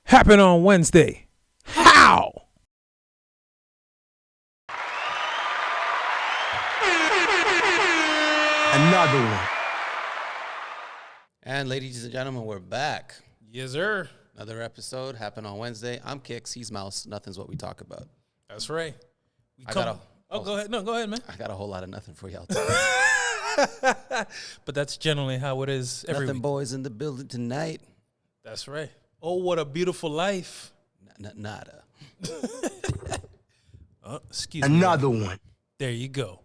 Happen on Wednesday. How? Another one. And ladies and gentlemen, we're back. Yes, sir. Another episode happened on Wednesday. I'm Kix. He's Mouse. Nothing's what we talk about. That's right. Go ahead. No, go ahead, man. I got a whole lot of nothing for y'all. But that's generally how it is every Nothing week. boys in the building tonight. That's right. Oh, what a beautiful life. Nada. Oh, excuse me. Another one. There you go.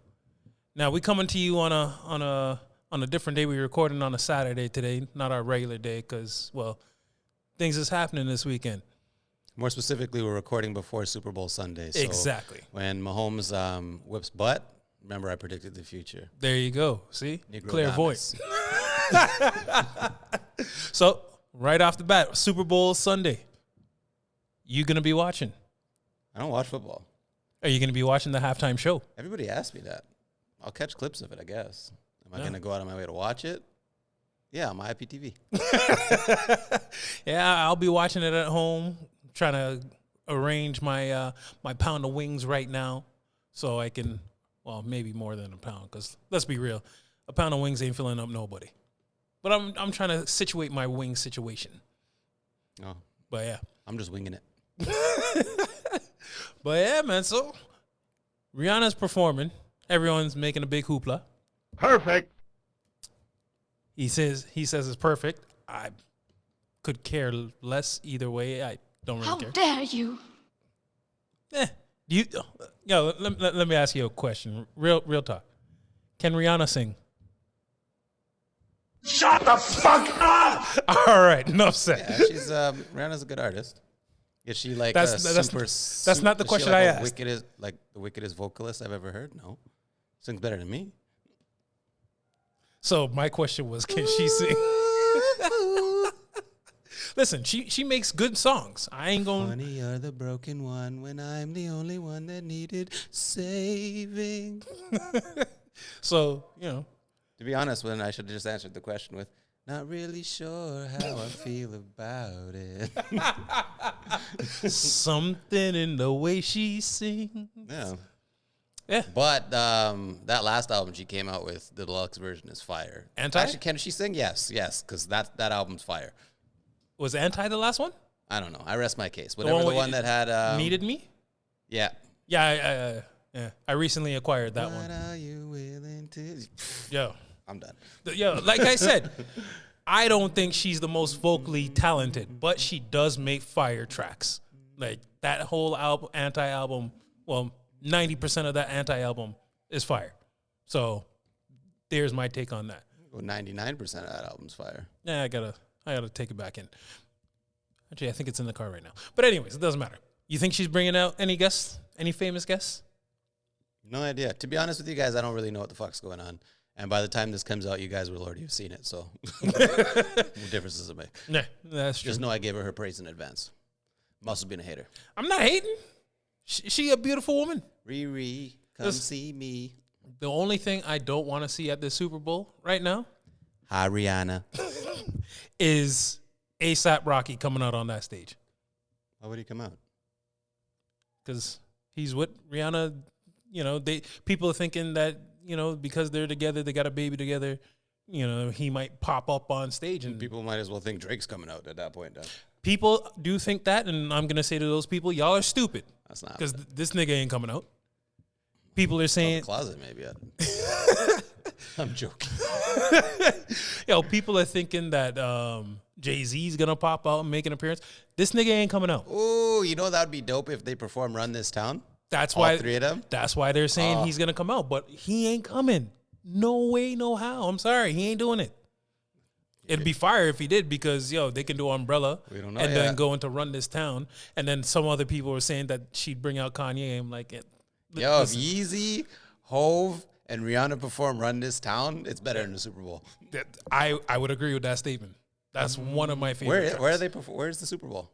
Now we coming to you on a different day. We're recording on a Saturday today, not our regular day, because things is happening this weekend. More specifically, we're recording before Super Bowl Sunday. So Exactly. when Mahomes whips butt, remember I predicted the future. There you go. See, Negrodamus. clairvoyant. So right off the bat, Super Bowl Sunday. You gonna be watching? I don't watch football. Are you gonna be watching the halftime show? Everybody asked me that. I'll catch clips of it, I guess. Am I going to go out of my way to watch it? Yeah, on my IPTV. Yeah, I'll be watching it at home, trying to arrange my my pound of wings right now, so I can, maybe more than a pound, because let's be real, a pound of wings ain't filling up nobody. But I'm trying to situate my wing situation. Oh, But yeah, I'm just winging it. but yeah, man. So Rihanna's performing. Everyone's making a big hoopla. Perfect. He says it's perfect. I could care less either way. I don't really How care. dare you? Let me ask you a question. Real talk. Can Rihanna sing? Shut the fuck up! All right, enough said. Yeah, she's Rihanna's a good artist. Is she like That's not the question I asked. The wickedest vocalist I've ever heard? No. Sings better than me. So my question was, can she sing? Listen, she makes good songs. I ain't going. Funny you're the broken one when I'm the only one that needed saving. So To be honest, when I should have just answered the question with, not really sure how I feel about it. something in the way she sings. Yeah. Yeah. But that last album she came out with, the deluxe version, is fire. Anti? Actually, can she sing? Yes, because that album's fire. Was Anti the last one? I don't know. I rest my case. Whatever the one that had... Needed Me? Yeah. Yeah, I recently acquired that What one. are you willing to... Yo. I'm done. Like I said, I don't think she's the most vocally talented, but she does make fire tracks. Like that whole album, Anti-album, 90% of that Anti-album is fire. So there's my take on that. Well, 99% of that album's fire. Yeah, I gotta take it back in. Actually, I think it's in the car right now. But anyways, it doesn't matter. You think she's bringing out any guests? Any famous guests? No idea. To be honest with you guys, I don't really know what the fuck's going on. And by the time this comes out, you guys will already have seen it. So what difference does it make? Yeah, that's true. Just know I gave her praise in advance. Must have been a hater. I'm not hating. She a beautiful woman. Riri, come see me. The only thing I don't want to see at the Super Bowl right now Hi, Rihanna. is ASAP Rocky coming out on that stage. Why would he come out? Because he's with Rihanna. People are thinking that, because they're together, they got a baby together, he might pop up on stage. And People might as well think Drake's coming out at that point. people do think that, and I'm going to say to those people, y'all are stupid. That's not. Because this nigga ain't coming out. People are saying... Closet, maybe. I'm joking. People are thinking that Jay-Z's going to pop out and make an appearance. This nigga ain't coming out. Ooh, that would be dope if they perform Run This Town? That's All why 3 of them? That's why they're saying he's gonna come out, but he ain't coming. No way, no how. I'm sorry, he ain't doing it. It'd be fire if he did, because they can do Umbrella We don't know and yet. then go into Run This Town, and then some other people were saying that she'd bring out Kanye. I'm like, If listen, Yeezy, Hove, and Rihanna perform Run This Town, it's better than the Super Bowl. I would agree with that statement. That's one of my favorite. Where are they? Where's the Super Bowl?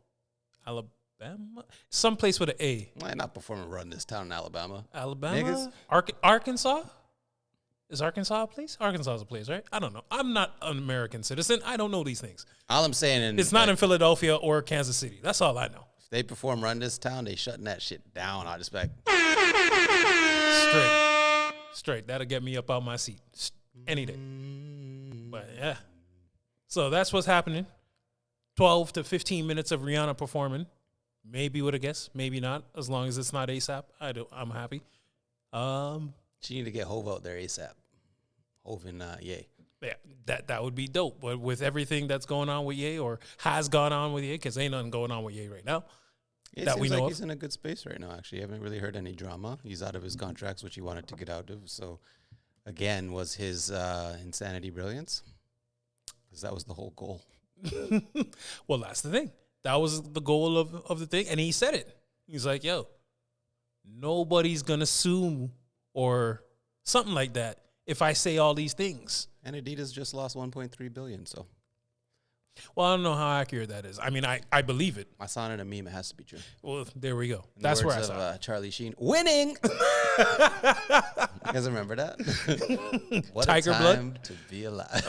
Alabama, someplace with an A. Why not performing Run This Town in Alabama? Alabama, Niggas? Arkansas. Is Arkansas a place? Arkansas is a place, right? I don't know. I'm not an American citizen. I don't know these things. All I'm saying, It's not in Philadelphia or Kansas City. That's all I know. if they perform Run This Town, they shutting that shit down. I just like Straight. That'll get me up out my seat any day. But yeah. So that's what's happening. 12 to 15 minutes of Rihanna performing. Maybe with a guess, maybe not. As long as it's not ASAP, I'm happy. she need to get Hove out there ASAP. Hove and Ye. Yeah, that would be dope. But with everything that's going on with Ye or has gone on with Ye, because ain't nothing going on with Ye right now. Yeah, that it we seems know like of. he's in a good space right now, actually. I haven't really heard any drama. He's out of his contracts, which he wanted to get out of. So, again, was his insanity brilliance? Because that was the whole goal. Well, that's the thing. That was the goal of the thing. And he said it. He's like, yo, nobody's going to sue or something like that if I say all these things. And Adidas just lost $1.3 billion, so. Well, I don't know how accurate that is. I mean, I believe it. I saw it in a meme. It has to be true. Well, there we go. In That's the where I words saw of, it. Charlie Sheen, winning. You guys remember that? What Tiger a blood? time to be alive.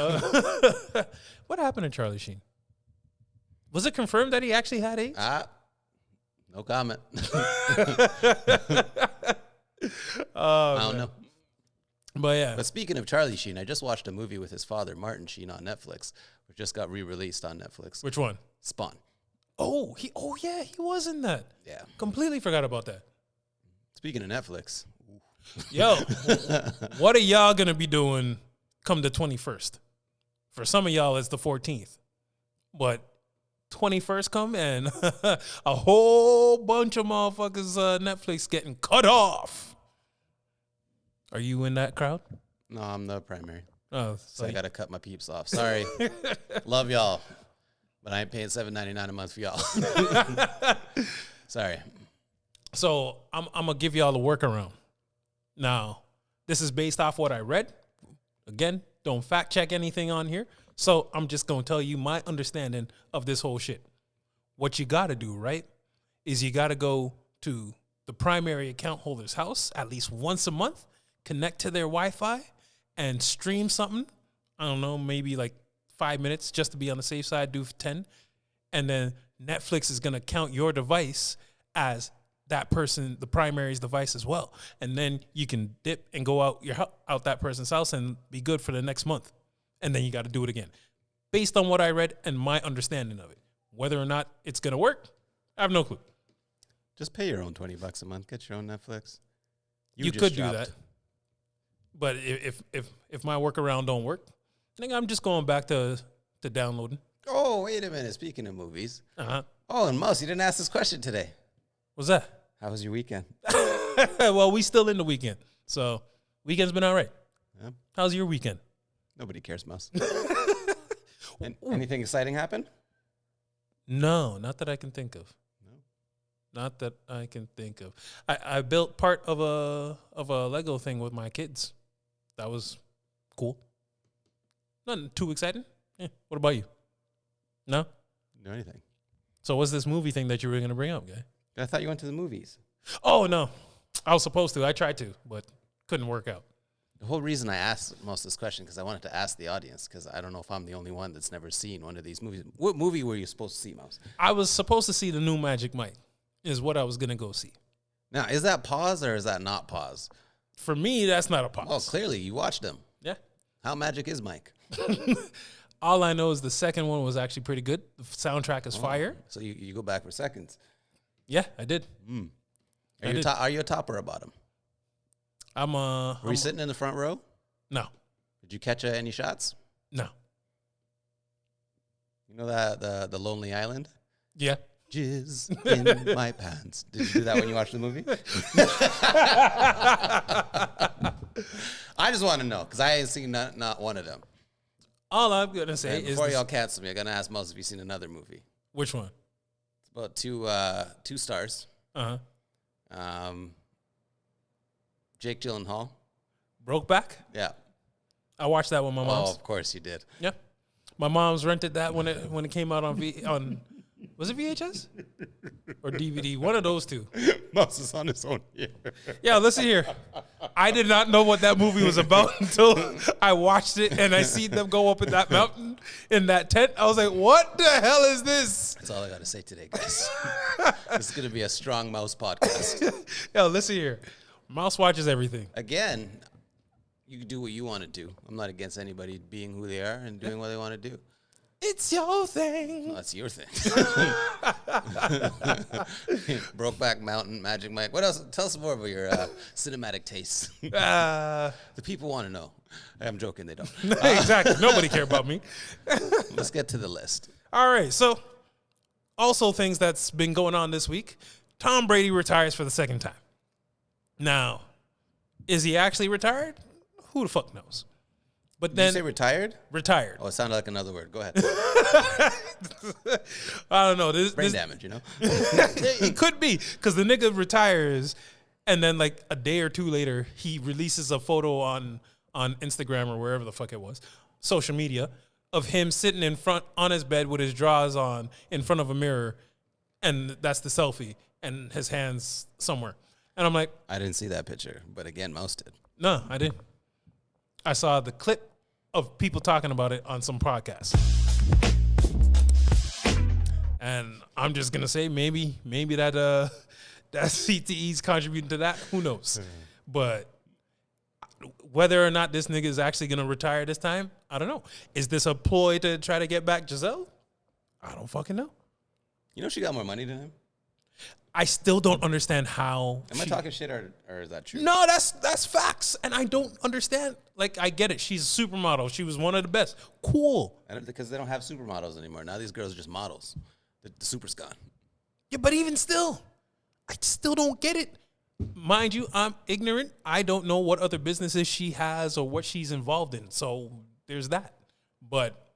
What happened to Charlie Sheen? Was it confirmed that he actually had AIDS? No comment. Oh, I don't know. But yeah. But speaking of Charlie Sheen, I just watched a movie with his father, Martin Sheen, on Netflix, which just got re-released on Netflix. Which one? Spawn. Oh yeah, he was in that. Yeah. Completely forgot about that. Speaking of Netflix, Yo, what are y'all gonna be doing come the 21st? For some of y'all, it's the 14th. But 21st come and a whole bunch of motherfuckers Netflix getting cut off. Are you in that crowd? no, I'm the primary. Oh, So I got to cut my peeps off. Sorry. Love y'all. But I ain't paying $7.99 a month for y'all. Sorry. So I'm gonna give y'all a workaround. Now, this is based off what I read. Again, don't fact check anything on here. So I'm just gonna tell you my understanding of this whole shit. What you gotta do, right, is you gotta go to the primary account holder's house at least once a month, connect to their Wi-Fi, and stream something. I don't know, maybe like 5 minutes just to be on the safe side, do 10. And then Netflix is gonna count your device as that person, the primary's device as well. And then you can dip and go out that person's house and be good for the next month. And then you got to do it again. Based on what I read and my understanding of it. Whether or not it's going to work, I have no clue. Just pay your own $20 a month. Get your own Netflix. You just could dropped. do that. But if my workaround don't work, I think I'm just going back to downloading. Oh, wait a minute. Speaking of movies. Uh-huh. Oh, and Mouse, you didn't ask this question today. What's that? How was your weekend? Well, we still in the weekend. So weekend's been all right. Yeah. How's your weekend? Nobody cares, Mouse. And anything exciting happen? No, not that I can think of. No, not that I can think of. I built part of a Lego thing with my kids. That was cool. Nothing too exciting. What about you? No. No, anything. So what's this movie thing that you were going to bring up, guy? I thought you went to the movies. Oh no, I was supposed to. I tried to, but couldn't work out. The whole reason I asked most of this question because I wanted to ask the audience because I don't know if I'm the only one that's never seen one of these movies. What movie were you supposed to see, Mouse? I was supposed to see the new Magic Mike. Is what I was gonna go see. Now, is that pause or is that not pause? For me, that's not a pause. Oh, clearly you watched them. Yeah. How magic is Mike? All I know is the second one was actually pretty good. The soundtrack is fire. So you go back for seconds. Yeah, I did. Are you a top or a bottom? Were you sitting in the front row? No. Did you catch any shots? No. You know that the Lonely Island? Yeah. Jizz in my pants. Did you do that when you watched the movie? I just want to know because I ain't seen not one of them. All I'm gonna say And is before y'all cancel me, I'm gonna ask most if you've seen another movie. which one? It's about two stars. Jake Gyllenhaal. Brokeback. Yeah. I watched that with my mom's. Oh, of course you did. Yeah. My mom's rented that when it came out on was it VHS or DVD? One of those two. Mouse is on his own here. Yeah, listen here. I did not know what that movie was about until I watched it and I see them go up in that mountain in that tent. I was like, what the hell is this? That's all I got to say today, guys. This is going to be a strong mouse podcast. Yo, listen here. Mouse watches everything. Again, you can do what you want to do. I'm not against anybody being who they are and doing what they want to do. It's your thing. Well, that's your thing. Brokeback Mountain, Magic Mike. What else? Tell us more about your cinematic tastes. The people want to know. I'm joking. They don't. Exactly. Nobody care about me. Let's get to the list. All right. So, also things that's been going on this week. Tom Brady retires for the second time. Now, is he actually retired? Who the fuck knows? But Did you then say retired? Retired. Oh, it sounded like another word. Go ahead. I don't know. Brain damage, you know? It could be because the nigga retires, and then like a day or two later, he releases a photo on Instagram or wherever the fuck it was, social media, of him sitting in front on his bed with his drawers on in front of a mirror, and that's the selfie, and his hands somewhere. And I'm like, I didn't see that picture, but again, Mouse did. no, I didn't. I saw the clip of people talking about it on some podcasts. And I'm just gonna say maybe that CTE's contributing to that. Who knows? But whether or not this nigga is actually gonna retire this time, I don't know. Is this a ploy to try to get back Giselle? I don't fucking know. You know she got more money than him? I still don't understand how. Am I talking shit or is that true? No, that's facts, and I don't understand. Like, I get it. She's a supermodel. She was one of the best. Cool. Because they don't have supermodels anymore. Now these girls are just models. The super's gone. Yeah, but even still, I still don't get it. Mind you, I'm ignorant. I don't know what other businesses she has or what she's involved in. So there's that. But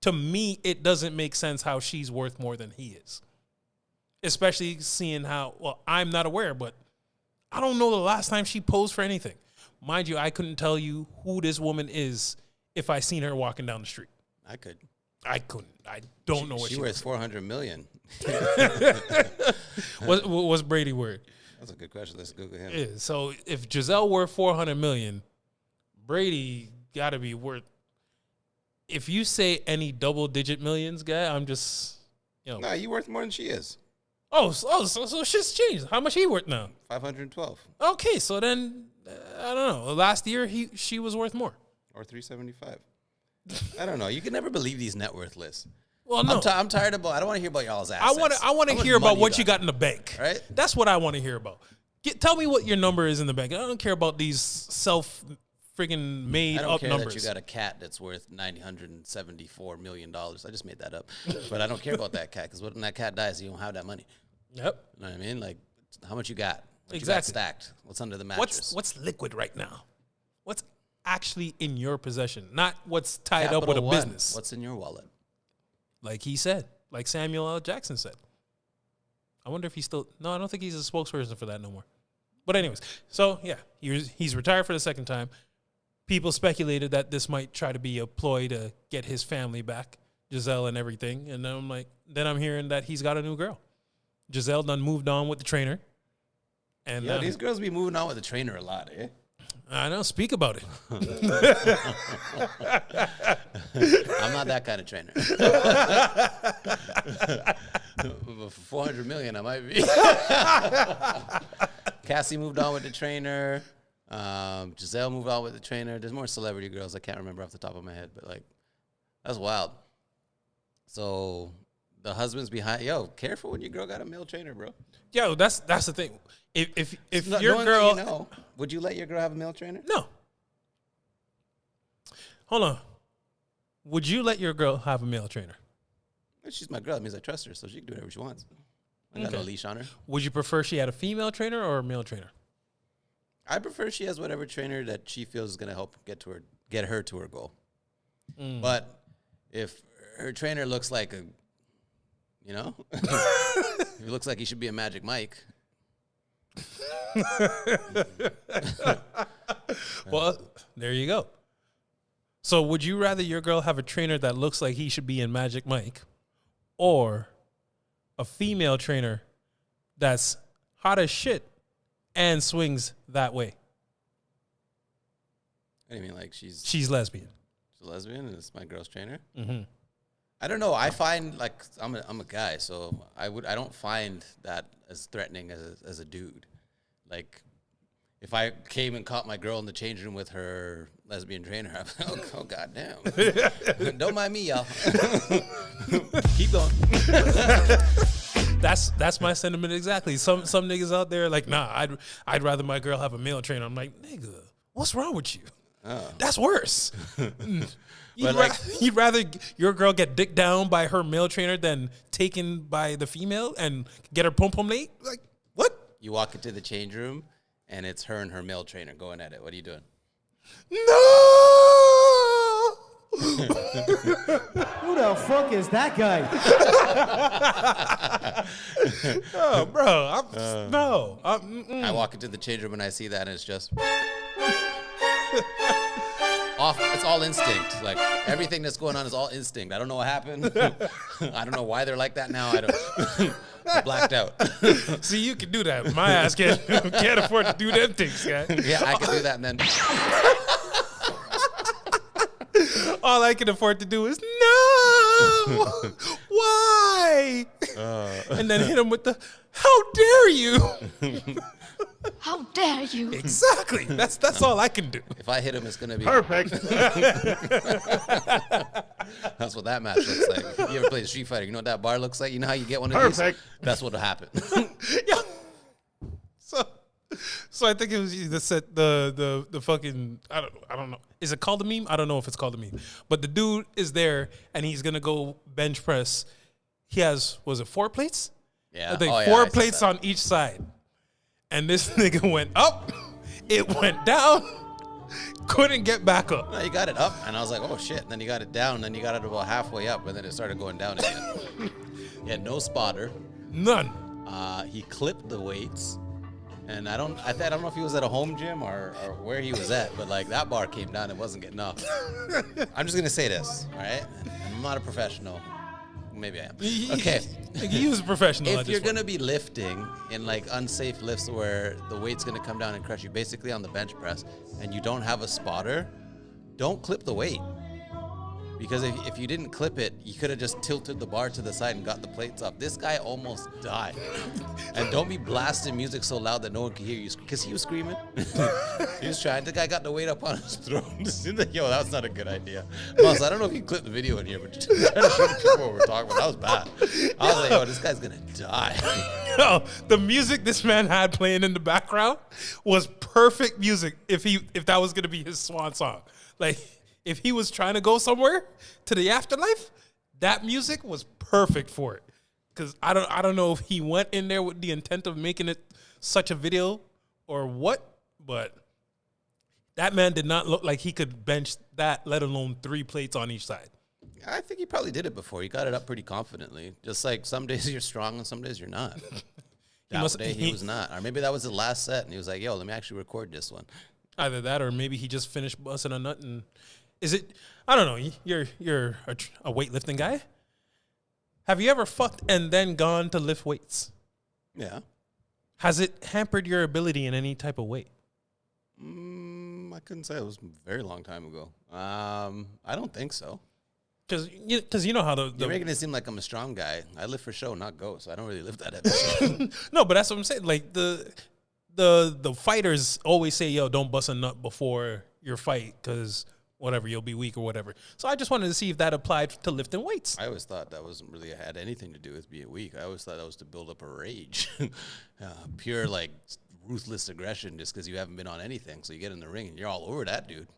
to me, it doesn't make sense how she's worth more than he is. Especially seeing how, well, I'm not aware, but I don't know the last time she posed for anything. Mind you, I couldn't tell you who this woman is if I seen her walking down the street. I could. I couldn't. I don't know what she worth $400 million. What's Brady worth? That's a good question. Let's Google him. Yeah, so if Giselle worth $400 million, Brady got to be worth. If you say any double-digit millions, guy, I'm just, Nah, you worth more than she is. So shit's changed. How much he worth now? 512 Okay, so then I don't know. Last year she was worth more. or 375. I don't know. You can never believe these net worth lists. Well, no, I'm tired about. I don't want to hear about y'all's assets. I want to hear about what you got in the bank. Right? That's what I want to hear about. Tell me what your number is in the bank. I don't care about these friggin' made I don't up care numbers. that you got a cat that's worth $974 million. I just made that up, but I don't care about that cat because when that cat dies, you don't have that money. Yep. You know what I mean? Like, how much you got? What Exactly. you got stacked? What's under the mattress? What's liquid right now? What's actually in your possession, not what's tied Capital up with a One. business. What's in your wallet? Like he said, like Samuel L. Jackson said. I wonder if he's still. No, I don't think he's a spokesperson for that no more. But anyways, so yeah, he's retired for the second time. People speculated that this might try to be a ploy to get his family back, Giselle and everything. And then I'm hearing that he's got a new girl. Giselle done moved on with the trainer. And Yeah, these girls be moving on with the trainer a lot, eh? I know. Speak about it. I'm not that kind of trainer. But for $400 million, I might be. Cassie moved on with the trainer. Giselle moved on with the trainer. There's more celebrity girls I can't remember off the top of my head, but like, that's wild. So the husband's behind. Yo, careful when your girl got a male trainer, bro. Yo, that's the thing. If No, your knowing girl, what you know, would you let your girl have a male trainer? no. Hold on. Would you let your girl have a male trainer? If she's my girl. It means I trust her, so she can do whatever she wants. I got no leash on her. Would you prefer she had a female trainer or a male trainer? I prefer she has whatever trainer that she feels is gonna help get her to her goal. But if her trainer looks like a, if he looks like he should be a Magic Mike. Well, there you go. So would you rather your girl have a trainer that looks like he should be in Magic Mike or a female trainer that's hot as shit and swings that way? What do you mean? Like she's lesbian. a lesbian and it's my girl's trainer? Mm-hmm. I don't know. I find like I'm a guy, so I don't find that as threatening as a dude. Like if I came and caught my girl in the change room with her lesbian trainer, I'd be like, oh goddamn. Don't mind me, y'all. Keep going. That's my sentiment exactly. Some niggas out there are like, nah, I'd rather my girl have a male trainer. I'm like, nigga, what's wrong with you? Oh. That's worse. You'd But rather your girl get dicked down by her male trainer than taken by the female and get her pom pom late? Like, what? You walk into the change room and it's her and her male trainer going at it. What are you doing? No! Who the fuck is that guy? Oh, bro. I walk into the change room and I see that and it's just off. It's all instinct. Like everything that's going on is all instinct. I don't know what happened. I don't know why they're like that now. I blacked out. See, you can do that. My ass can't afford to do them things, guy. Yeah, I can do that and then All I can afford to do is no. Why? And then hit him with the how dare you? How dare you? Exactly. That's all I can do. if I hit him, it's gonna be Perfect. That's what that match looks like. You ever played Street Fighter? You know what that bar looks like? You know how you get one of Perfect. these? That's what'll happen. Yeah. So I think it was the fucking I don't know. Is it called a meme? I don't know if it's called a meme. But the dude is there and he's gonna go bench press. He has was it 4 plates? Yeah. I think Oh, yeah, 4 I saw plates that. on each side. And this nigga went up, it went down, couldn't get back up. No, you got it up, and I was like, oh shit. And then you got it down, and then you got it about halfway up, and then it started going down again. He had no spotter. None. He clipped the weights. And I don't know if he was at a home gym or where he was at, but like that bar came down, it wasn't getting up. I'm just gonna say this, all right? And I'm not a professional. Maybe I am. Okay. He was a professional. If you're gonna be lifting in like unsafe lifts where the weight's gonna come down and crush you, basically on the bench press, and you don't have a spotter, don't clip the weight. Because if you didn't clip it, you could have just tilted the bar to the side and got the plates up. This guy almost died. And don't be blasting music so loud that no one can hear you. Because he was screaming. He was trying. The guy got the weight up on his throat. Yo, that was not a good idea. Boss, I don't know if you can clip the video in here, but just trying to show people what we're talking about. That was bad. I was like, yo, this guy's going to die. No, the music this man had playing in the background was perfect music if that was gonna be his swan song. Like if he was trying to go somewhere to the afterlife, that music was perfect for it. Cause I don't know if he went in there with the intent of making it such a video or what, but that man did not look like he could bench that, let alone 3 plates on each side. I think he probably did it before. He got it up pretty confidently. Just like some days you're strong and some days you're not. That day he was not. Or maybe that was the last set and he was like, yo, let me actually record this one. Either that or maybe he just finished busting a nut and is it, I don't know, you're a weightlifting guy? Have you ever fucked and then gone to lift weights? Yeah. Has it hampered your ability in any type of way? I couldn't say. It was a very long time ago. I don't think so. Because you know how You're making it seem like I'm a strong guy. I live for show, not go, so I don't really live that heavy. No, but that's what I'm saying. Like the fighters always say, yo, don't bust a nut before your fight because whatever, you'll be weak or whatever. So I just wanted to see if that applied to lifting weights. I always thought that wasn't really had anything to do with being weak. I always thought that was to build up a rage. Pure, like, ruthless aggression just because you haven't been on anything. So you get in the ring and you're all over that dude.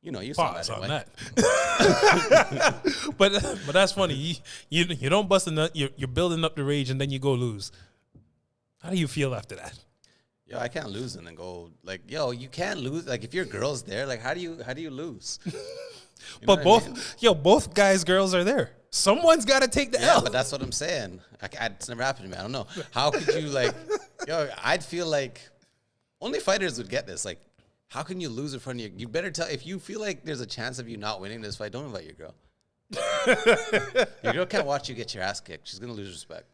You know, you saw Pause that on anyway. that. but that's funny. You don't bust a nut. You're building up the rage and then you go lose. How do you feel after that? Yo, I can't lose and then go like, yo, you can't lose. Like if your girl's there, like how do you lose? You know But what I mean? both guys, girls are there. Someone's got to take the Yeah, L. but that's what I'm saying. It's never happened to me. I don't know. How could you like, yo, I'd feel like only fighters would get this. Like, how can you lose in front of you? You better tell, if you feel like there's a chance of you not winning this fight, don't invite your girl. Your girl can't watch you get your ass kicked. She's going to lose respect.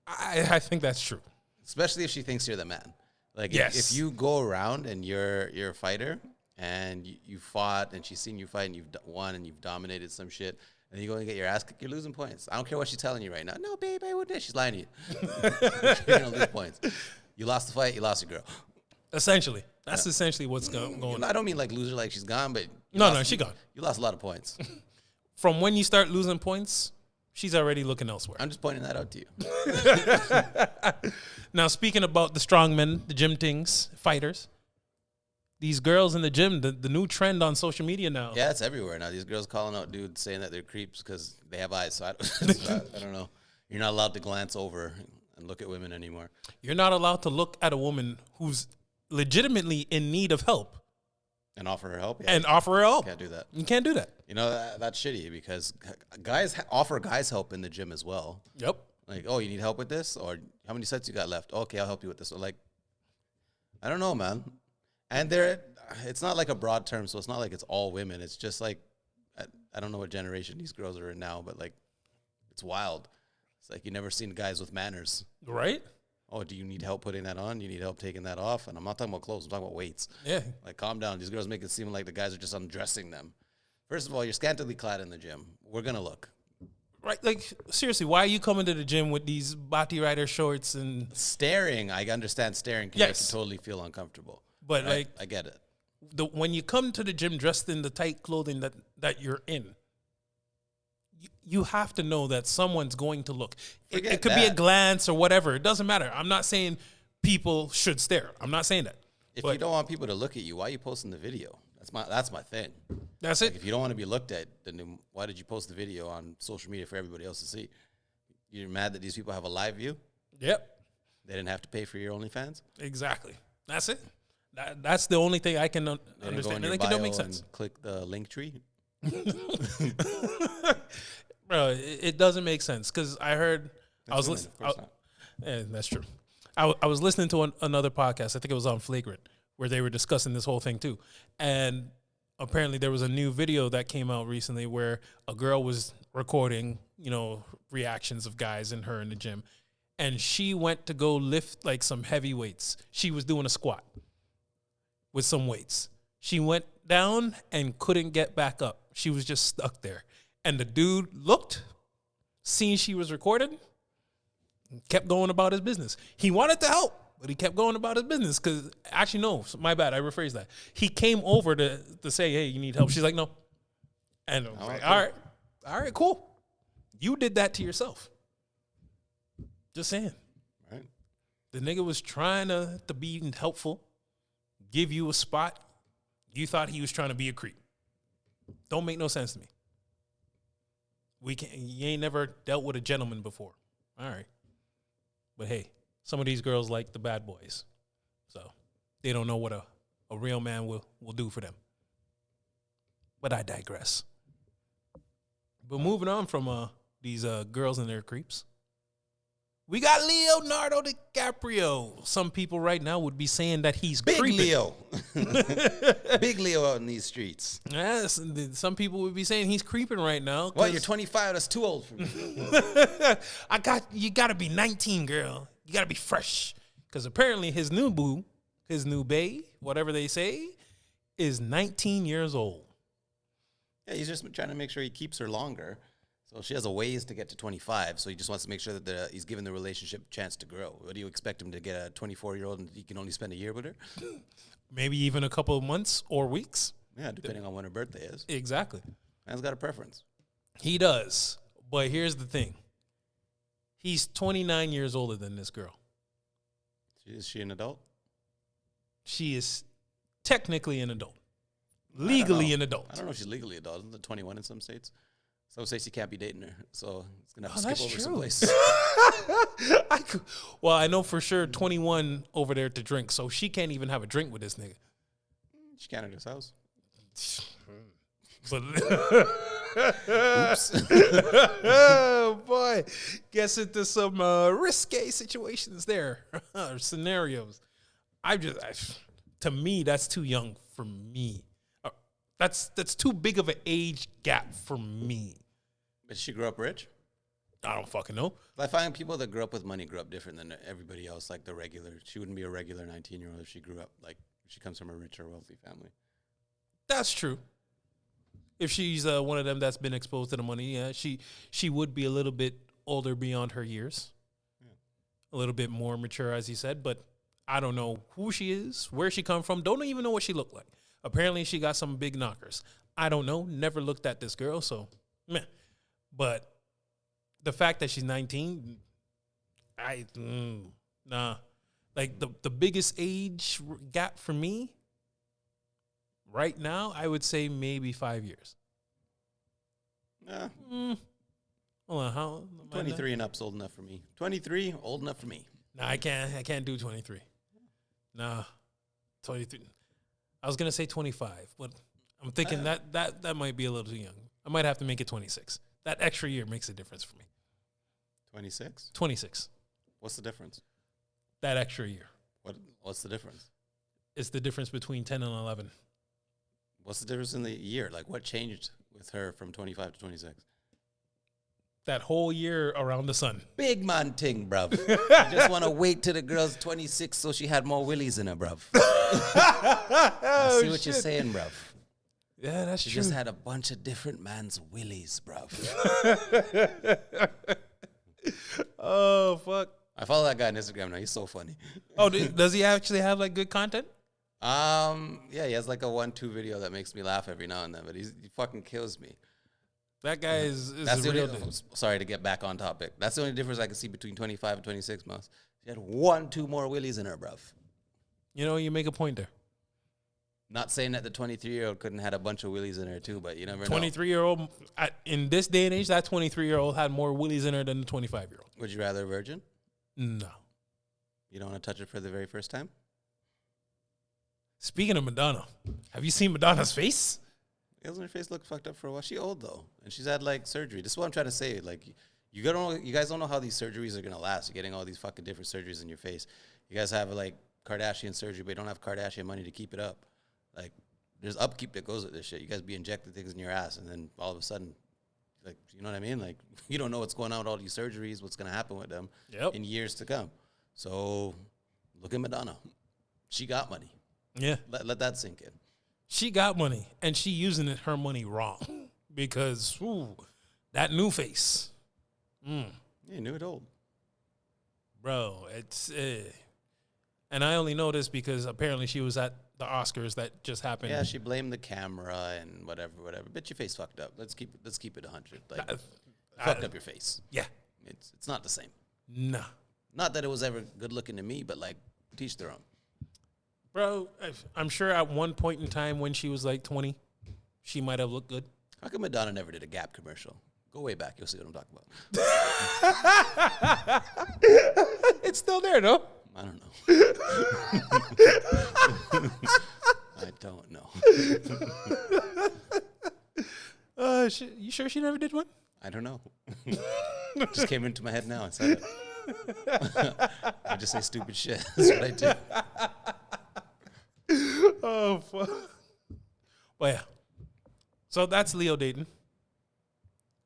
I think that's true. Especially if she thinks you're the man. Like, Yes. if you go around and you're a fighter and you fought, and she's seen you fight, and you've won, and you've dominated some shit, and you go and get your ass kicked, you're losing points. I don't care what she's telling you right now. No, babe, I wouldn't. She's lying to you. You're going to lose points. You lost the fight, you lost your girl. Essentially. That's essentially what's going on. I don't mean like lose her like she's gone, but No, she gone. You lost a lot of points. From when you start losing points, she's already looking elsewhere. I'm just pointing that out to you. Now, speaking about the strongmen, the gym things, fighters, these girls in the gym, the new trend on social media now. Yeah, it's everywhere now. These girls calling out dudes saying that they're creeps because they have eyes. So I don't know. You're not allowed to glance over and look at women anymore. You're not allowed to look at a woman who's legitimately in need of help. And offer her help? Yeah, and offer her help. Can't do that. You can't do that. You know, that's shitty because guys offer guys help in the gym as well. Yep. Like, oh, you need help with this? Or how many sets you got left? Okay, I'll help you with this. Or like, I don't know, man. And it's not like a broad term, so it's not like it's all women. It's just like, I don't know what generation these girls are in now, but like, it's wild. It's like you never seen guys with manners. Right? Oh, do you need help putting that on? You need help taking that off? And I'm not talking about clothes. I'm talking about weights. Yeah. Like, calm down. These girls make it seem like the guys are just undressing them. First of all, you're scantily clad in the gym. We're going to look. Right? Like, seriously, why are you coming to the gym with these Bati Rider shorts and... Staring, I understand staring can make you totally feel uncomfortable. But, right? like... I get it. When you come to the gym dressed in the tight clothing that you're in, you have to know that someone's going to look. It could be a glance or whatever. It doesn't matter. I'm not saying people should stare. I'm not saying that. If you don't want people to look at you, why are you posting the video? That's my thing. That's like, it. If you don't want to be looked at, then why did you post the video on social media for everybody else to see? You're mad that these people have a live view? Yep. They didn't have to pay for your OnlyFans? Exactly. That's it. That's the only thing I can understand. Like, it don't make sense. Click the link tree. Bro, it doesn't make sense because I heard That's I was listening. Yeah, that's true. I was listening to another podcast. I think it was on Flagrant where they were discussing this whole thing too. And apparently there was a new video that came out recently where a girl was recording, reactions of guys and her in the gym. And she went to go lift like some heavy weights. She was doing a squat with some weights. She went down and couldn't get back up. She was just stuck there. And the dude looked, seen she was recorded, kept going about his business. He wanted to help, but he kept going about his business because, actually, no, my bad, I rephrased that. He came over to say, hey, you need help. She's like, no. And I was like, all right, cool. You did that to yourself. Just saying. Right. The nigga was trying to be helpful, give you a spot. You thought he was trying to be a creep. Don't make no sense to me. You ain't never dealt with a gentleman before. All right. But hey, some of these girls like the bad boys. So they don't know what a real man will do for them. But I digress. But moving on from these girls and their creeps. We got Leonardo DiCaprio. Some people right now would be saying that he's Big creeping. Leo. Big Leo out in these streets. Yes, some people would be saying he's creeping right now. Well, you're 25. That's too old for me. You got to be 19, girl. You got to be fresh. Because apparently his new boo, his new bae, whatever they say, is 19 years old. Yeah, he's just trying to make sure he keeps her longer. So she has a ways to get to 25, so he just wants to make sure that he's giving the relationship a chance to grow. What do you expect him to get a 24-year-old and he can only spend a year with her? Maybe even a couple of months or weeks. Yeah, depending on when her birthday is. Exactly. Man's got a preference. He does. But here's the thing. He's 29 years older than this girl. Is she an adult? She is technically an adult. Legally an adult. I don't know if she's legally adult. Isn't it 21 in some states? Some states you can't be dating her, so it's gonna have to skip over some places. Well, I know for sure 21 over there to drink, so she can't even have a drink with this nigga. She can't at his house. But Oops. oh boy, gets into some risque situations there, or scenarios. To me, that's too young for me. That's too big of an age gap for me. But she grew up rich? I don't fucking know. I find people that grew up with money grew up different than everybody else, like the regular. She wouldn't be a regular 19-year-old if she grew up, like, she comes from a rich or wealthy family. That's true. If she's one of them that's been exposed to the money, yeah, she would be a little bit older beyond her years, a little bit more mature, as you said. But I don't know who she is, where she come from. Don't even know what she looked like. Apparently, she got some big knockers. I don't know. Never looked at this girl, so meh. But the fact that she's 19, nah. Like the biggest age gap for me right now, I would say maybe 5 years. Nah. Hold on, how? 23 and up's old enough for me. 23, old enough for me. Nah, I can't do 23. Nah, 23. I was gonna say 25, but I'm thinking that might be a little too young. I might have to make it 26. That extra year makes a difference for me. 26? 26. What's the difference? That extra year. What's the difference? It's the difference between 10 and 11. What's the difference in the year? Like, what changed with her from 25 to 26? That whole year around the sun. Big man thing, bruv. I just want to wait till the girl's 26 so she had more willies in her, bruv. I see what you're saying, bruv. Yeah, that's She true. just had a bunch of different man's willies, bruv. Oh, fuck. I follow that guy on Instagram now. He's so funny. Oh, does he actually have, like, good content? Yeah, he has like a 1-2 video that makes me laugh every now and then, but he fucking kills me. That guy is That's a the real only, dude. sorry to get back on topic. That's the only difference I can see between 25 and 26 months. She had 1-2 more willies in her, bruv. You know, you make a point there. Not saying that the 23-year-old couldn't had a bunch of willies in her too, but you never know. 23-year-old, in this day and age, that 23-year-old had more willies in her than the 25-year-old. Would you rather a virgin? No. You don't want to touch it for the very first time? Speaking of Madonna, have you seen Madonna's face? Doesn't her face look fucked up for a while? She old though, and she's had like surgery. This is what I'm trying to say. Like, you guys don't know how these surgeries are gonna last. You're getting all these fucking different surgeries in your face. You guys have like Kardashian surgery, but you don't have Kardashian money to keep it up. Like, there's upkeep that goes with this shit. You guys be injecting things in your ass, and then all of a sudden, like, you know what I mean? Like, you don't know what's going on with all these surgeries, what's gonna happen with them in years to come. So, look at Madonna. She got money. Yeah. Let that sink in. She got money, and she using her money wrong because, that new face. Yeah, you knew it old. Bro, it's... And I only know this because apparently she was at the Oscars that just happened. Yeah, she blamed the camera and whatever. But your face fucked up. Let's keep it 100. Like, fucked up your face. Yeah. It's not the same. Nah. Not that it was ever good looking to me, but like, teach their own. Bro, I'm sure at one point in time when she was like 20, she might have looked good. How come Madonna never did a Gap commercial? Go way back. You'll see what I'm talking about. It's still there, though. I don't know. I don't know. You sure she never did one? I don't know. Just came into my head now. I said it. I just say stupid shit. That's what I do. Oh, fuck. Well, yeah. So that's Leo Dayton.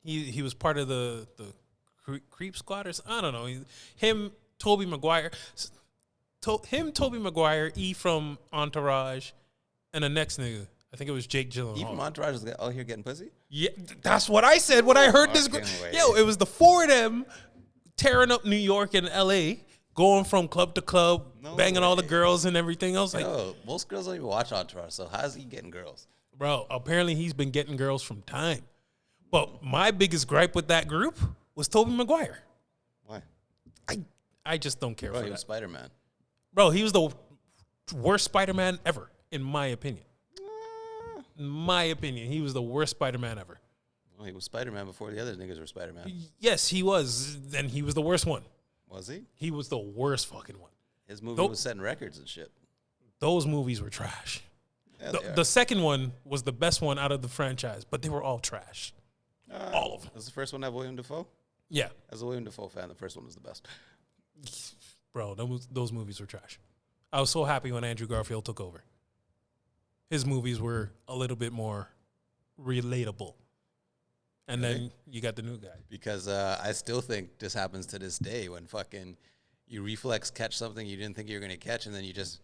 He was part of the Creep Squatters. I don't know. Tobey Maguire. Tobey Maguire, E from Entourage, and the next nigga. I think it was Jake Gyllenhaal. Even Entourage was all here getting pussy? Yeah, that's what I said when I heard this. Yo, it was the four of them tearing up New York and L.A., going from club to club, banging all the girls and everything else. Like, most girls don't even watch Entourage, so how's he getting girls? Bro, apparently he's been getting girls from time. But my biggest gripe with that group was Tobey Maguire. Why? I just don't care Bro, for he that. was Spider-Man. Bro, he was the worst Spider-Man ever, in my opinion. In my opinion, he was the worst Spider-Man ever. Well, he was Spider-Man before the other niggas were Spider-Man. Yes, he was. And he was the worst one. Was he? He was the worst fucking one. His movie was setting records and shit. Those movies were trash. Yeah, the second one was the best one out of the franchise, but they were all trash. All of them. Was the first one have William Dafoe? Yeah. As a William Dafoe fan, the first one was the best. Bro, those movies were trash. I was so happy when Andrew Garfield took over. His movies were a little bit more relatable. And then you got the new guy. Because I still think this happens to this day when fucking you reflex catch something you didn't think you were gonna catch, and then you just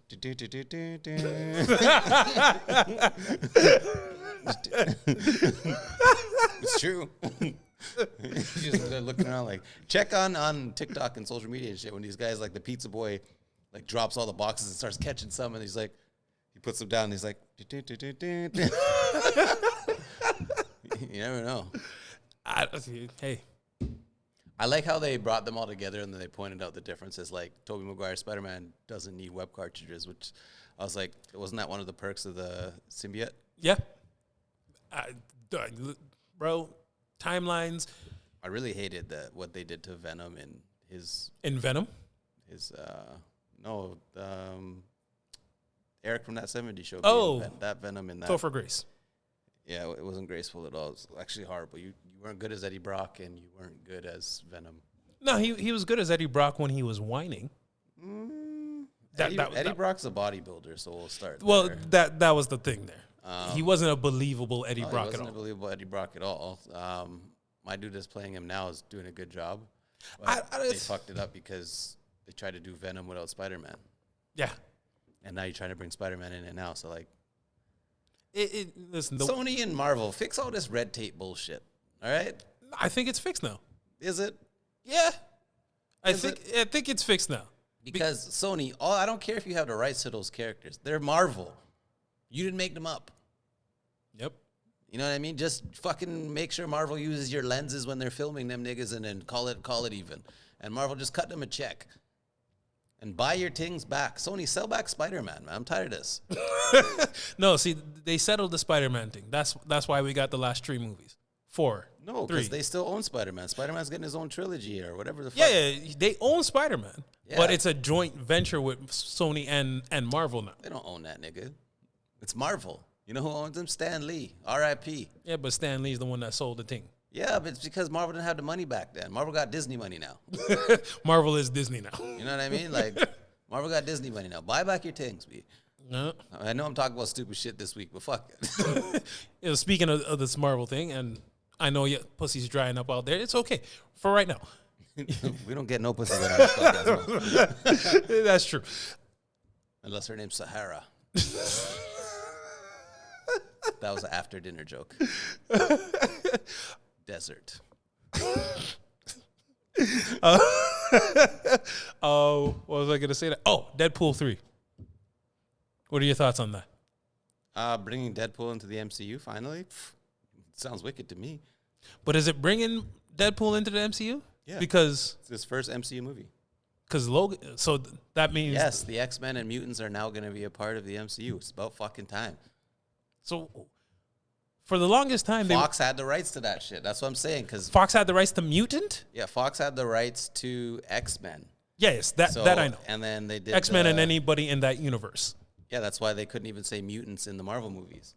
It's true. You just looking around like check on TikTok and social media and shit when these guys like the pizza boy like drops all the boxes and starts catching some, and he's like he puts them down and he's like you never know. Hey, I like how they brought them all together and then they pointed out the differences. Like Tobey Maguire's Spider-Man doesn't need web cartridges, which I was like, wasn't that one of the perks of the symbiote? yeah, bro, timelines I really hated that what they did to Venom in his in Venom. Eric from that 70s show. Oh, that Venom in that. Topher Grace. Yeah, it wasn't graceful at all. It was actually horrible. You weren't good as Eddie Brock, and you weren't good as Venom. No, he was good as Eddie Brock when he was whining. Eddie Brock's a bodybuilder, so we'll start. Well, there. that was the thing there. He wasn't a believable Eddie Brock he wasn't at all. a believable Eddie Brock at all. My dude that's playing him now is doing a good job. But they fucked it up because they tried to do Venom without Spider-Man. Yeah. And now you're trying to bring Spider-Man in it now. So, like, Listen, Sony and Marvel, fix all this red tape bullshit. All right? I think it's fixed now. Is it? Yeah. I Is think it's fixed now. Because Sony, I don't care if you have the rights to those characters. They're Marvel. You didn't make them up. Yep. You know what I mean? Just fucking make sure Marvel uses your lenses when they're filming them niggas and then call it even. And Marvel just cut them a check. And buy your things back. Sony, sell back Spider-Man, man. I'm tired of this. No, see, they settled the Spider-Man thing. That's why we got the last 3 movies. 4. No, 3. because they still own Spider-Man. Spider-Man's getting his own trilogy or whatever the fuck. Yeah, they own Spider-Man. Yeah. But it's a joint venture with Sony and Marvel now. They don't own that, nigga. It's Marvel. You know who owns them? Stan Lee. R.I.P. Yeah, but Stan Lee's the one that sold the thing. Yeah, but it's because Marvel didn't have the money back then. Marvel got Disney money now. Marvel is Disney now. You know what I mean? Like, Marvel got Disney money now. Buy back your things, B. No. I know I'm talking about stupid shit this week, but fuck it. You know, speaking of this Marvel thing, and I know your pussy's drying up out there. It's okay for right now. We don't get no pussy with our podcast. That's true. Unless her name's Sahara. That was an after dinner joke. Desert. Oh, what was I going to say? Deadpool 3. What are your thoughts on that? Bringing Deadpool into the MCU finally? Sounds wicked to me. But is it bringing Deadpool into the MCU? Yeah. Because It's his first MCU movie. Logan, so that means Yes, the X-Men and mutants are now going to be a part of the MCU. It's about fucking time. So for the longest time, Fox had the rights to that shit. That's what I'm saying. Because Fox had the rights to Mutant. yeah, Fox had the rights to X-Men. Yes, that I know. And then they did X-Men and anybody in that universe. Yeah, that's why they couldn't even say mutants in the Marvel movies.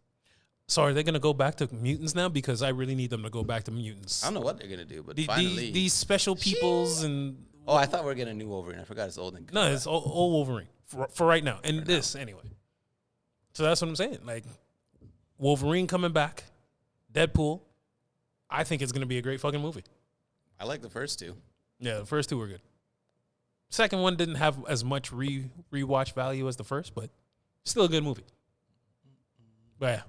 So are they going to go back to mutants now? Because I really need them to go back to mutants. I don't know what they're gonna do, but The- finally, these special peoples and oh, I thought we were getting a new Wolverine. I forgot it's old and no, it's all Wolverine for right now. And this anyway. So that's what I'm saying. Like Wolverine coming back, Deadpool. I think it's going to be a great fucking movie. I like the first two. Yeah, the first 2 were good. Second one didn't have as much rewatch value as the first, but still a good movie. But yeah,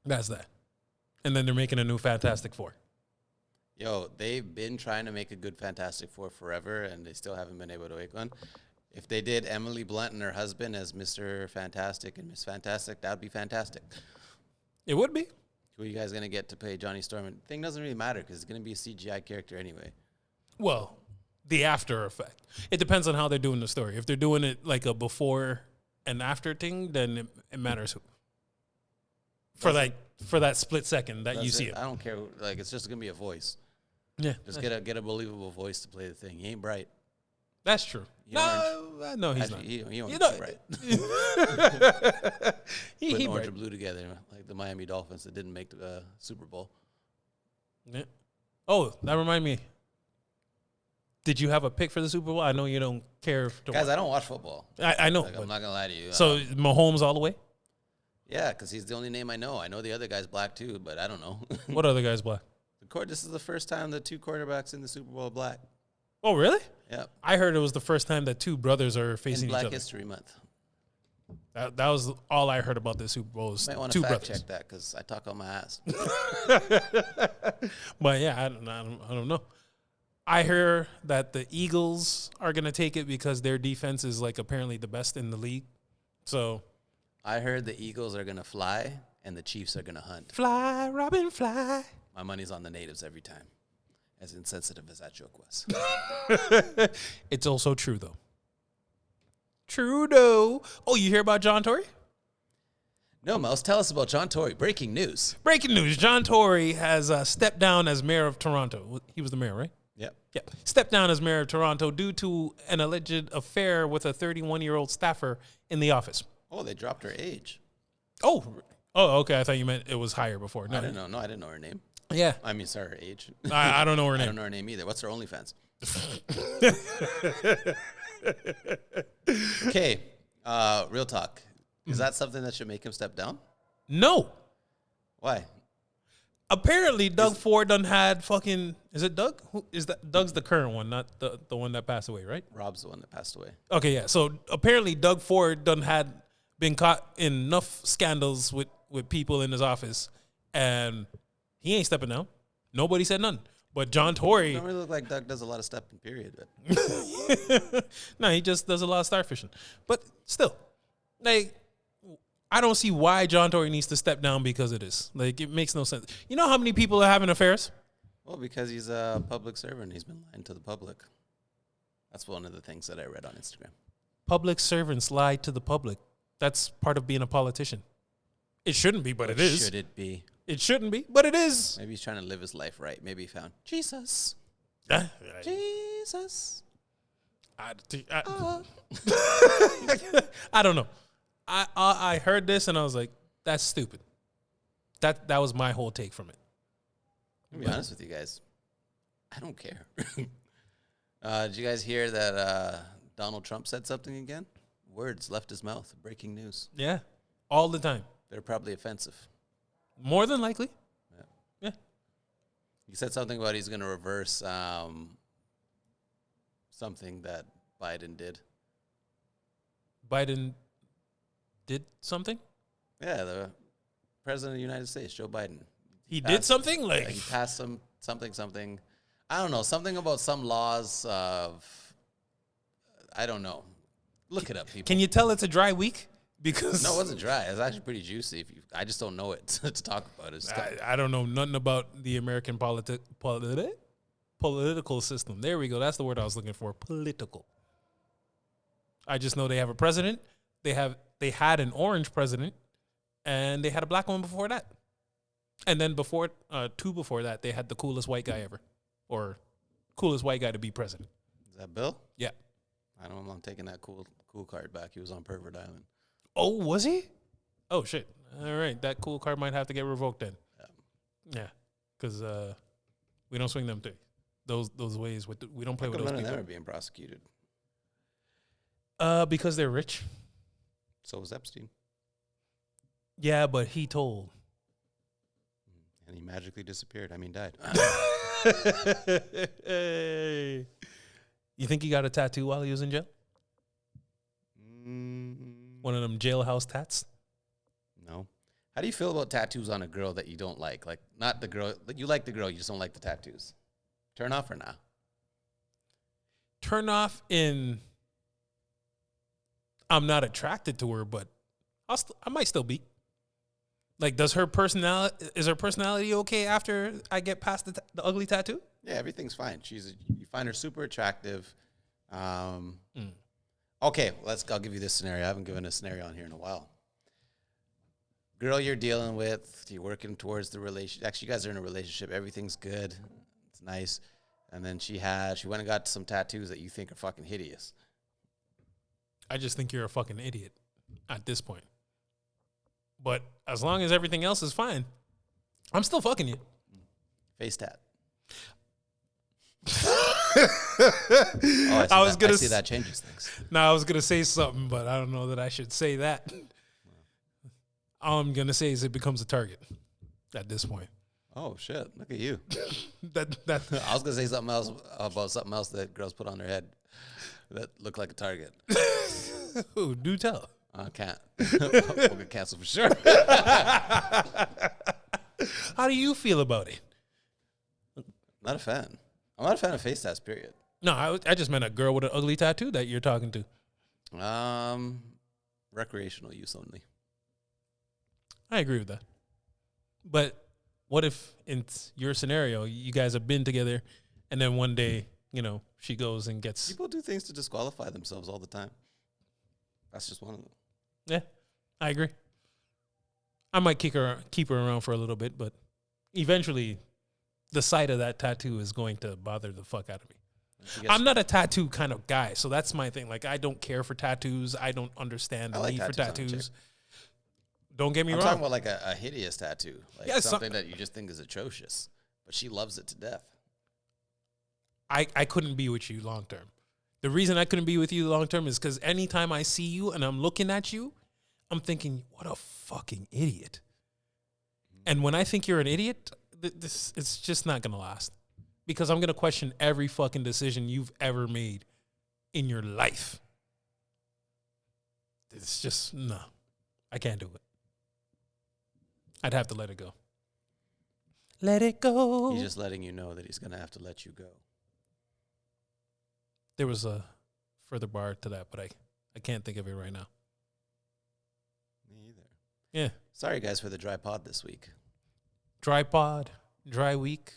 that's that. And then they're making a new Fantastic Four. Yo, they've been trying to make a good Fantastic Four forever, and they still haven't been able to make one. If they did Emily Blunt and her husband as Mr. Fantastic and Miss Fantastic, that would be fantastic. It would be. Who are you guys going to get to play Johnny Storm? And thing doesn't really matter because it's going to be a CGI character anyway. Well, the after effect. It depends on how they're doing the story. If they're doing it like a before and after thing, then it matters who. For that split second that you see it. I don't care. Like, it's just going to be a voice. Yeah. Just get a believable voice to play the thing. He ain't bright. That's true. He No, he's Actually, not. He don't You look know- bright. he Putting orange bright. and blue together, like the Miami Dolphins that didn't make the Super Bowl. Yeah. Oh, that reminded me. Did you have a pick for the Super Bowl? I know you don't care. Guys, I don't watch football. I know. Like, I'm not going to lie to you. So Mahomes all the way? Yeah, because he's the only name I know. I know the other guy's black too, but I don't know. What other guy's black? This is the first time the 2 quarterbacks in the Super Bowl are black. Oh, really? Yep. I heard it was the first time that two brothers are In facing each Black other. History Month. That was all I heard about the Super Bowl. Was Might want two to fact brothers. check that because I talk on my ass. But yeah, I don't know. I hear that the Eagles are gonna take it because their defense is like apparently the best in the league. So I heard the Eagles are going to fly and the Chiefs are going to hunt. fly, Robin, fly. My money's on the natives every time. As insensitive as that joke was. It's also true though. Trudeau. Oh, you hear about John Tory? No, Mouse, tell us about John Tory. Breaking news. Breaking news: John Tory has stepped down as mayor of Toronto. He was the mayor, right? Yep. Yeah, stepped down as mayor of Toronto due to an alleged affair with a 31-year-old staffer in the office. Oh, they dropped her age. Oh, okay. I thought you meant it was higher before. No, I didn't know. No, I didn't know her name. Yeah, I mean, sorry, her age. I don't know her I don't name. know her name either. What's her OnlyFans? Okay, real talk. Is that something that should make him step down? No. Why? Apparently, Doug Ford done had fucking. Is it Doug? Who is that? Doug's the current one, not the one that passed away, right? Rob's the one that passed away. Okay, yeah. So apparently, Doug Ford done had been caught in enough scandals with people in his office, and he ain't stepping down. Nobody said none. But John Tory, Don't really look like Doug does a lot of stepping. Period. But no, he just does a lot of starfishing. But still, like, I don't see why John Tory needs to step down because of this. Like, it makes no sense. You know how many people are having affairs? well, because he's a public servant, he's been lying to the public. That's one of the things that I read on Instagram. Public servants lie to the public. That's part of being a politician. It shouldn't be, but it is. Should it be? It shouldn't be, but it is. Maybe he's trying to live his life right. Maybe he found Jesus. I, Jesus. I don't know. I heard this and I was like, that's stupid. That was my whole take from it. To be honest with you guys, I don't care. Did you guys hear that Donald Trump said something again? Words left his mouth. Breaking news. Yeah, all the time. They're probably offensive. More than likely. Yeah. He said something about he's going to reverse something that Biden did. Biden did something? Yeah, the president of the United States, Joe Biden. He did something? He Like, passed something. I don't know, something about some laws of, I don't know. Look it up, people. can you tell it's a dry week? Because No, it wasn't dry. It was actually pretty juicy. I just don't know it to talk about it. I don't know nothing about the American political system. There we go. That's the word I was looking for. Political. I just know they have a president. They had an orange president, and they had a black one before that. And then before that, they had the coolest white guy ever, or coolest white guy to be president. Is that Bill? Yeah. I don't know. I'm taking that cool card back. He was on Pervert Island. Oh, was he? Oh shit! All right, that cool card might have to get revoked then. Yeah, because we don't swing them those ways. We don't play with those None of them people. are being prosecuted. Because they're rich. So was Epstein. Yeah, but he told. And he magically disappeared. I mean, died. Hey. You think he got a tattoo while he was in jail? One of them jailhouse tats? No. How do you feel about tattoos on a girl that you don't like? Like, not the girl. You like the girl, you just don't like the tattoos. Turn off or not? Turn off in. I'm not attracted to her, but I might still be. Like, is her personality okay after I get past the ugly tattoo? Yeah, everything's fine. You find her super attractive. Okay, I'll give you this scenario. I haven't given a scenario on here in a while. Girl you're dealing with, you're working towards the relationship. Actually, you guys are in a relationship. Everything's good. It's nice. And then she went and got some tattoos that you think are fucking hideous. I just think you're a fucking idiot at this point. But as long as everything else is fine, I'm still fucking you. Face tat. I see that changes things. No, I was gonna say something, but I don't know that I should say that. All I'm gonna say is it becomes a target at this point. Oh shit! Look at you. that I was gonna say something else about something else that girls put on their head. that look like a target. Ooh, do tell. I can't. We'll get canceled for sure. How do you feel about it? Not a fan. I'm not a fan of face tats, period. No, I just meant a girl with an ugly tattoo that you're talking to. Recreational use only. I agree with that. But what if in your scenario, you guys have been together and then one day, she goes and gets... People do things to disqualify themselves all the time. That's just one of them. Yeah, I agree. I might keep her around for a little bit, but eventually the sight of that tattoo is going to bother the fuck out of me. I'm not a tattoo kind of guy, so that's my thing. Like, I don't care for tattoos. I don't understand the need for tattoos. Don't get me wrong. I'm talking about like a hideous tattoo. Like something that you just think is atrocious. But she loves it to death. I couldn't be with you long term. The reason I couldn't be with you long term is because anytime I see you and I'm looking at you, I'm thinking, what a fucking idiot. And when I think you're an idiot, it's just not going to last. Because I'm going to question every fucking decision you've ever made in your life. It's just, no. I can't do it. I'd have to let it go. Let it go. He's just letting you know that he's going to have to let you go. There was a further bar to that, but I can't think of it right now. Me either. Yeah. Sorry, guys, for the dry pod this week. Dry pod, dry week.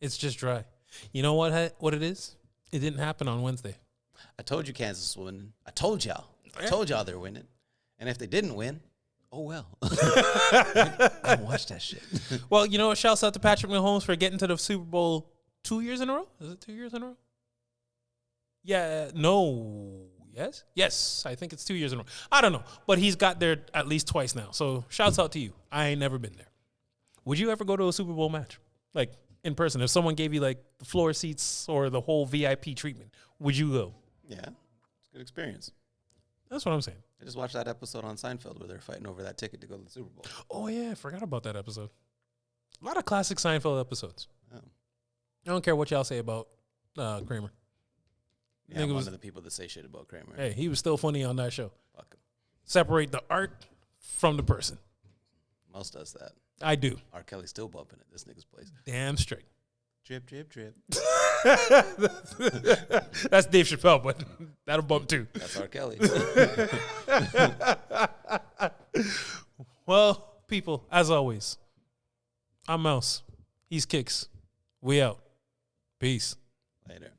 It's just dry. You know what it is? It didn't happen on Wednesday. I told you Kansas was winning. I told y'all they're winning. And if they didn't win, oh well. I watched that shit. Well, you know what? Shouts out to Patrick Mahomes for getting to the Super Bowl 2 years in a row. Is it 2 years in a row? Yeah. No. Yes. Yes. I think it's 2 years in a row. I don't know. But he's got there at least twice now. So shouts out to you. I ain't never been there. Would you ever go to a Super Bowl match? Like in person? If someone gave you like the floor seats or the whole VIP treatment, would you go? Yeah. It's a good experience. That's what I'm saying. I just watched that episode on Seinfeld where they're fighting over that ticket to go to the Super Bowl. Oh, yeah. I forgot about that episode. A lot of classic Seinfeld episodes. Oh. I don't care what y'all say about Kramer. Yeah, I'm one of the people that say shit about Kramer. Hey, he was still funny on that show. Fuck him. Separate the art from the person. Most does that. I do. R. Kelly's still bumping at this nigga's place. Damn straight. Drip, drip, drip. That's Dave Chappelle, but that'll bump too. That's R. Kelly. Well, people, as always, I'm Mouse. He's Kicks. We out. Peace. Later.